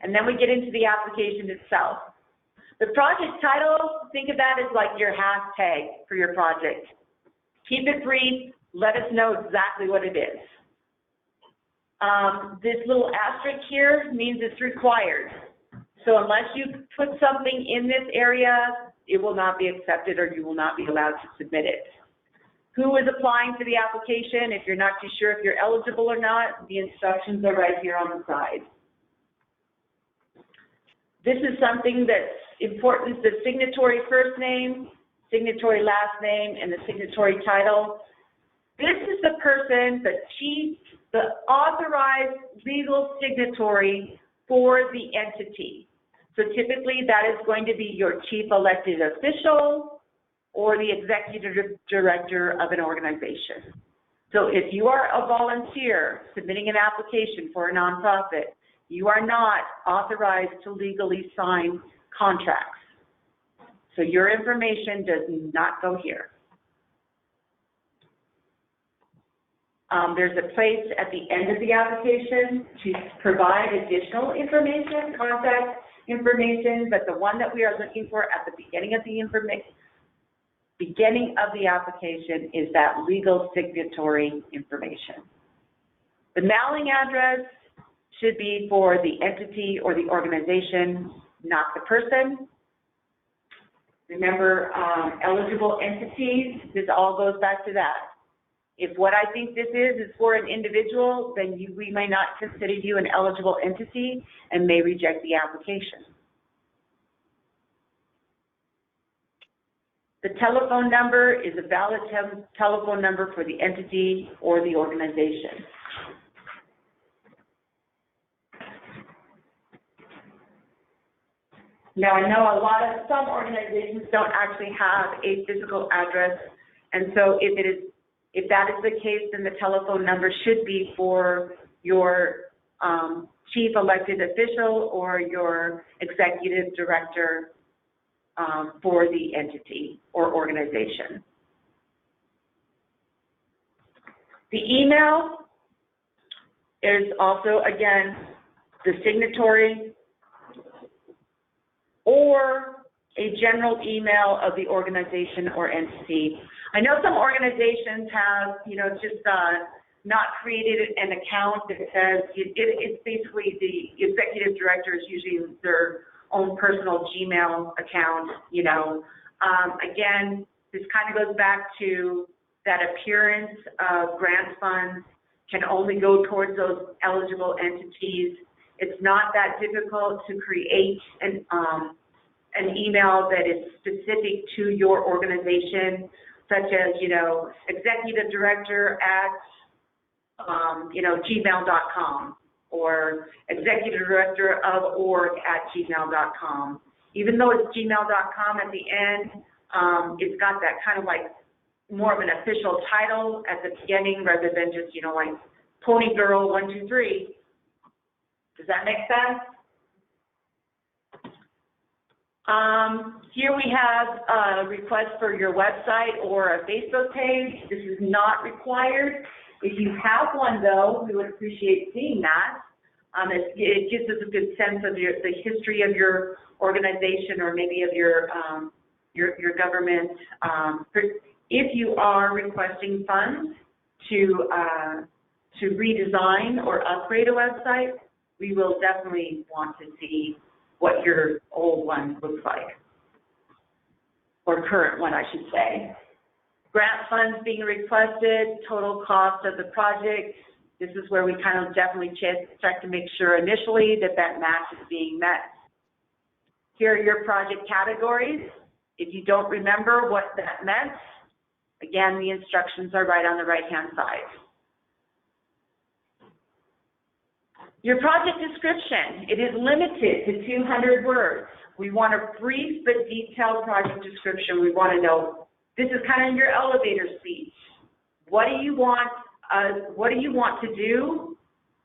And then we get into the application itself. The project title, think of that as like your hashtag for your project. Keep it brief, let us know exactly what it is. This little asterisk here means it's required. So unless you put something in this area, it will not be accepted or you will not be allowed to submit it. Who is applying for the application? If you're not too sure if you're eligible or not, the instructions are right here on the side. This is something that's important, the signatory first name, signatory last name, and the signatory title. This is the person, the authorized legal signatory for the entity. So typically that is going to be your chief elected official, or the executive director of an organization. So if you are a volunteer submitting an application for a nonprofit, you are not authorized to legally sign contracts. So your information does not go here. There's a place at the end of the application to provide additional information, contact information, but the one that we are looking for at the beginning of the application is that legal signatory information. The mailing address should be for the entity or the organization, not the person. Remember, eligible entities, this all goes back to that. If what I think this is for an individual, then we may not consider you an eligible entity and may reject the application. The telephone number is a valid telephone number for the entity or the organization. Now, I know some organizations don't actually have a physical address, and so if that is the case, then the telephone number should be for your chief elected official or your executive director for the entity or organization. The email is also, again, the signatory or a general email of the organization or entity. I know some organizations have, just not created an account that says, it's basically the executive director is using their own personal Gmail account, Again, this kind of goes back to that appearance of grant funds can only go towards those eligible entities. It's not that difficult to create an email that is specific to your organization, such as, executive director at, gmail.com or executive director of org at gmail.com. Even though it's gmail.com at the end, it's got that kind of like more of an official title at the beginning rather than just, like Pony Girl 123. Does that make sense? Here we have a request for your website or a Facebook page. This is not required. If you have one, though, we would appreciate seeing that. It gives us a good sense of the history of your organization or maybe of your government. If you are requesting funds to redesign or upgrade a website, we will definitely want to see what your old one looks like, or current one, I should say. Grant funds being requested, total cost of the project. This is where we kind of definitely check to make sure initially that match is being met. Here are your project categories. If you don't remember what that meant, again, the instructions are right on the right-hand side. Your project description, it is limited to 200 words. We want a brief but detailed project description. We want to know, this is kind of your elevator speech. What do you want to do?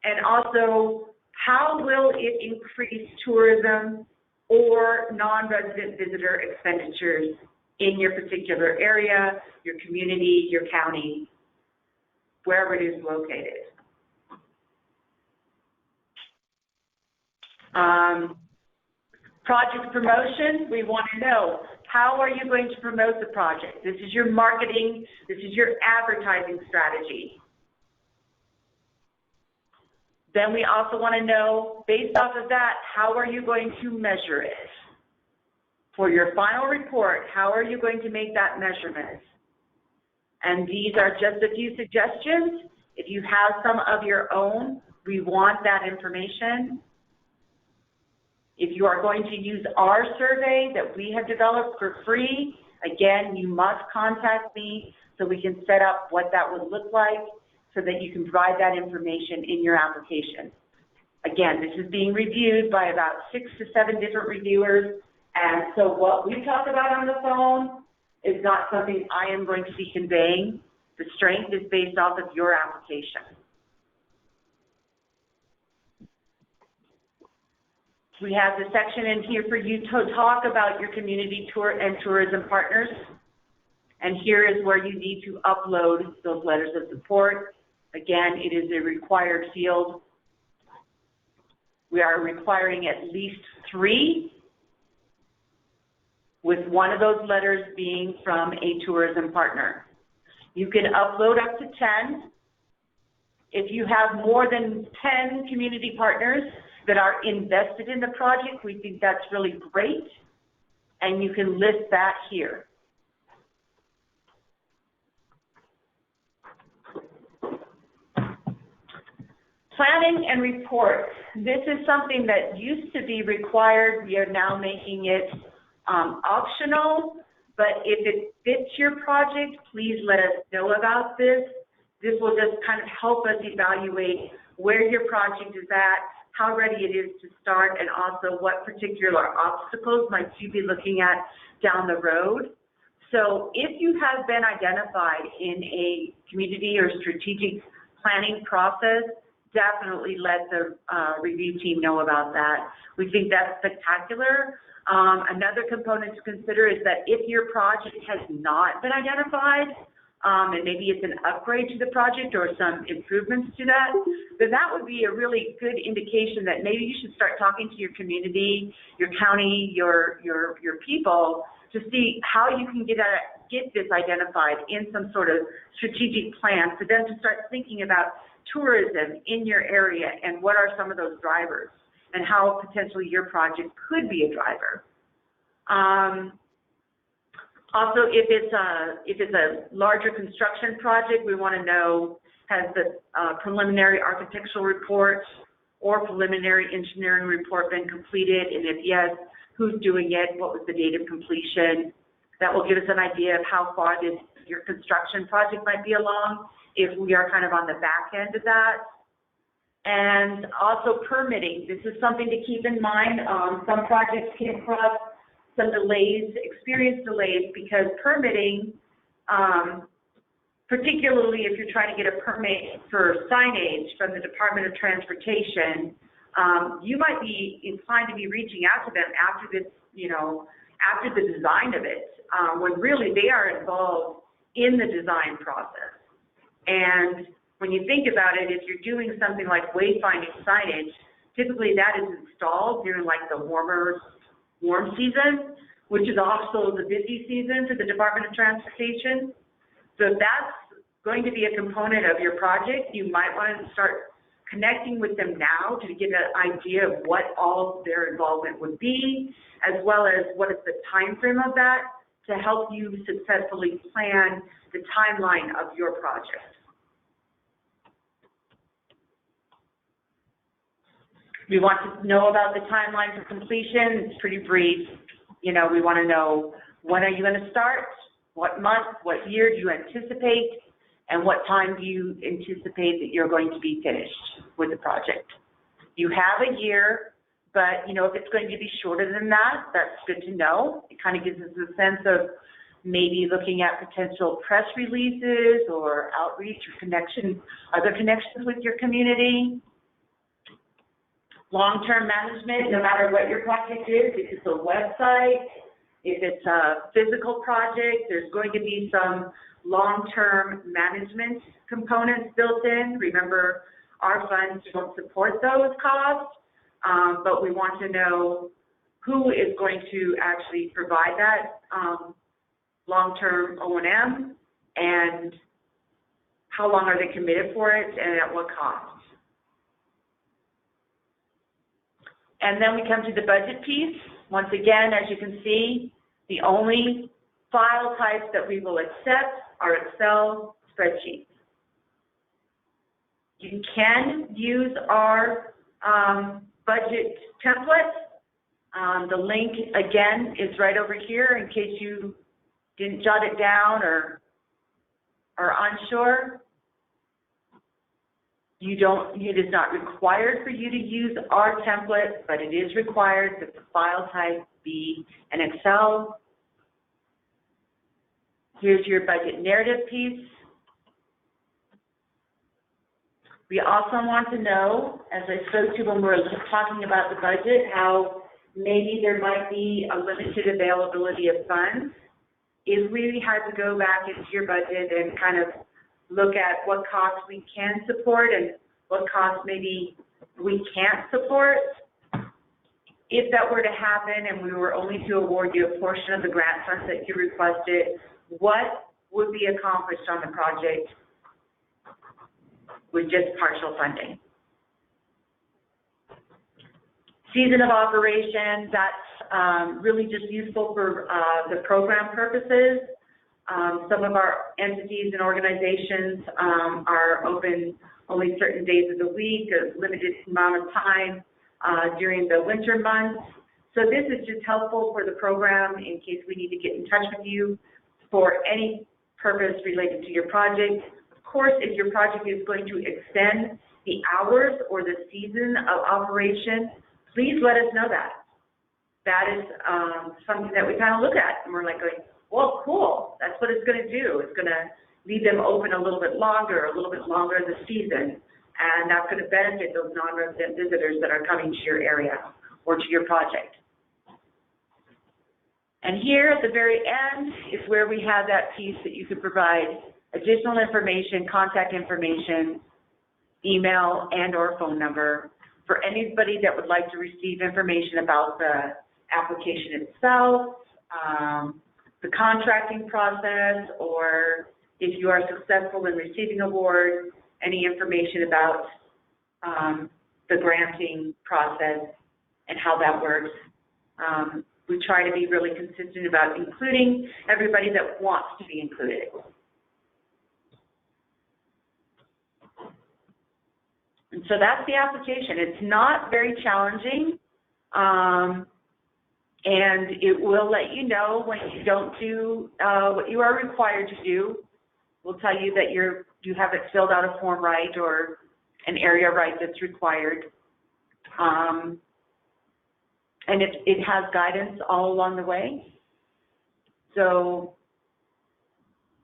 And also, how will it increase tourism or non-resident visitor expenditures in your particular area, your community, your county, wherever it is located? Project promotion, we want to know, how are you going to promote the project? This is your marketing, this is your advertising strategy. Then we also want to know, based off of that, how are you going to measure it? For your final report, how are you going to make that measurement? And these are just a few suggestions. If you have some of your own, we want that information. If you are going to use our survey that we have developed for free, again, you must contact me so we can set up what that would look like so that you can provide that information in your application. Again, this is being reviewed by about 6 to 7 different reviewers, and so what we talk about on the phone is not something I am going to be conveying. The strength is based off of your application. We have the section in here for you to talk about your community tour and tourism partners. And here is where you need to upload those letters of support. Again, it is a required field. We are requiring at least 3, with one of those letters being from a tourism partner. You can upload up to 10. If you have more than 10 community partners that are invested in the project, we think that's really great, and you can list that here. Planning and reports. This is something that used to be required. We are now making it optional, but if it fits your project, please let us know about this. This will just kind of help us evaluate where your project is at, how ready it is to start, and also what particular obstacles might you be looking at down the road. So if you have been identified in a community or strategic planning process, definitely let the review team know about that. We think that's spectacular. Another component to consider is that if your project has not been identified, and maybe it's an upgrade to the project or some improvements to that, then that would be a really good indication that maybe you should start talking to your community, your county, your people to see how you can get this identified in some sort of strategic plan for them to start thinking about tourism in your area and what are some of those drivers and how potentially your project could be a driver. Also, if it's a larger construction project, we want to know, has the preliminary architectural report or preliminary engineering report been completed, and if yes, who's doing it, what was the date of completion? That will give us an idea of how far your construction project might be along, if we are kind of on the back end of that. And also permitting. This is something to keep in mind. Some projects came across some delays, experience delays, because permitting, particularly if you're trying to get a permit for signage from the Department of Transportation, you might be inclined to be reaching out to them after this, after the design of it, when really they are involved in the design process. And when you think about it, if you're doing something like wayfinding signage, typically that is installed during like the warm season, which is also the busy season for the Department of Transportation. So if that's going to be a component of your project, you might want to start connecting with them now to get an idea of what all their involvement would be, as well as what is the time frame of that to help you successfully plan the timeline of your project. We want to know about the timeline for completion. It's pretty brief. We want to know, when are you going to start? What month, what year do you anticipate? And what time do you anticipate that you're going to be finished with the project? You have a year, but if it's going to be shorter than that, that's good to know. It kind of gives us a sense of maybe looking at potential press releases or outreach or other connections with your community. Long-term management, no matter what your project is, if it's a website, if it's a physical project, there's going to be some long-term management components built in. Remember, our funds don't support those costs, but we want to know who is going to actually provide that long-term O&M and how long are they committed for it and at what cost. And then we come to the budget piece. Once again, as you can see, the only file types that we will accept are Excel spreadsheets. You can use our budget template. The link, again, is right over here in case you didn't jot it down or are unsure. It is not required for you to use our template, but it is required that the file type be an Excel Here's your budget narrative piece. We also want to know, as I spoke to when we were talking about the budget, how maybe there might be a limited availability of funds. If we had to go back into your budget and kind of look at what costs we can support and what costs maybe we can't support, if that were to happen and we were only to award you a portion of the grant funds that you requested, what would be accomplished on the project with just partial funding? Season of operation, that's really just useful for the program purposes. Some of our entities and organizations are open only certain days of the week, a limited amount of time during the winter months. So this is just helpful for the program in case we need to get in touch with you for any purpose related to your project. Of course, if your project is going to extend the hours or the season of operation, please let us know that. That is something that we kind of look at, and we're like going, well, cool, that's what it's going to do. It's going to leave them open a little bit longer in the season, and that's going to benefit those non-resident visitors that are coming to your area or to your project. And here at the very end is where we have that piece that you could provide additional information, contact information, email and or phone number for anybody that would like to receive information about the application itself, the contracting process, or if you are successful in receiving awards, any information about the granting process and how that works. We try to be really consistent about including everybody that wants to be included. And so that's the application. It's not very challenging, and it will let you know when you don't do what you are required to do. We'll tell you that you haven't filled out a form right or an area right that's required. And it has guidance all along the way. So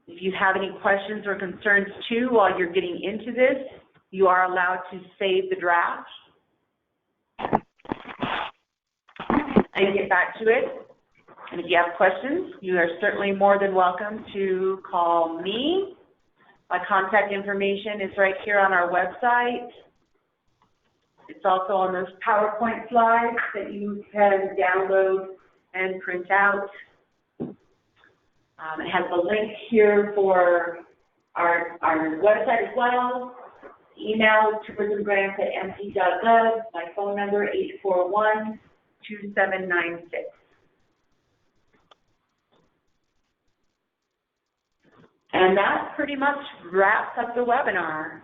if you have any questions or concerns too while you're getting into this, you are allowed to save the draft and get back to it. And if you have questions, you are certainly more than welcome to call me. My contact information is right here on our website. It's also on those PowerPoint slides that you can download and print out. It has a link here for our website as well. Email tourismgrants@mc.gov. My phone number 841-2796. And that pretty much wraps up the webinar.